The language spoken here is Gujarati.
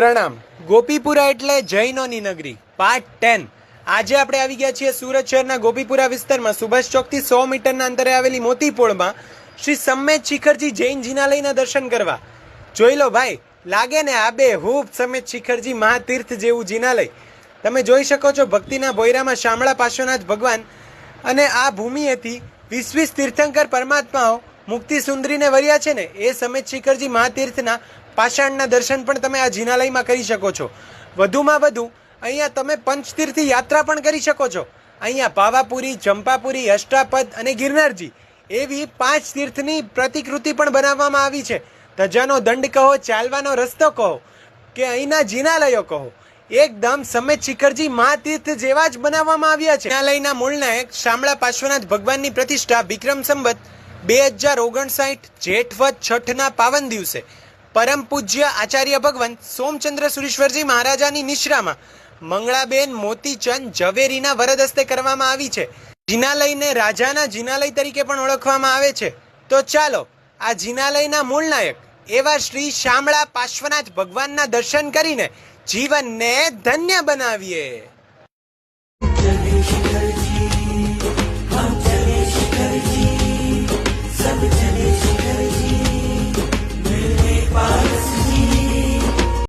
પ્રણામ. ગોપીપુરા એટલે જૈનોની નગરી પાર્ટ 10. આજે આપણે આવી ગયા છીએ સુરત શહેરના ગોપીપુરા વિસ્તારમાં સુભાષ ચોકથી 100 મીટરના અંતરે આવેલી મોતીપોળમાં શ્રી સમ્મેત શિખરજી જૈન જિનાલયના દર્શન કરવા. જોઈ લો ભાઈ, લાગે ને આબેહૂબ સમ્મેત શિખરજી મહાતીર્થ જેવું જિનાલય. તમે જોઈ શકો છો ભક્તિના ભોયરામાં શામળા પાર્શ્વનાથ ભગવાન અને આ ભૂમિએથી 20 તીર્થંકર પરમાત્માઓ મુક્તિ સુંદરીને વર્યા છે ને એ સમ્મેત શિખરજી મહાતીર્થના પાષાણના દર્શન પણ તમે આ જિનાલયમાં કરી શકો છો. વધુમાં વધુ અહીંયા તમે પંચતીર્થી યાત્રા પણ કરી શકો છો. અહીંયા પાવાપુરી, ચંપાપુરી, અષ્ટાપદ અને ગિરનારજી એવી 5 તીર્થની પ્રતિકૃતિ પણ બનાવવામાં આવી છે. ધજાનો દંડ કહો, ચાલવાનો રસ્તો કહો કે અહીંના જિનાલયો કહો, એકદમ સમ્મેત શિખરજી મહાતીર્થ જેવા જ બનાવવામાં આવ્યા છે. જિનાલયના મૂળ નાયક શામળા પાર્શ્વનાથ ભગવાનની પ્રતિષ્ઠા વિક્રમ સંવત 2059 જેઠવદ છઠના પાવન દિવસે પરમ પૂજ્ય આચાર્ય ભગવાન સોમચંદ્ર સુરેશ્વરજી મહારાજાની નિશ્રામાં મંગળાબેન મોતીચંદ ઝવેરીના વરદ હસ્તે કરવામાં આવી છે. જિનાલયને રાજાના જિનાલય તરીકે પણ ઓળખવામાં આવે છે. તો ચાલો આ જિનાલયના મૂળ નાયક એવા શ્રી શામળા પાર્શ્વનાથ ભગવાનના દર્શન કરીને જીવનને ધન્ય બનાવીએ.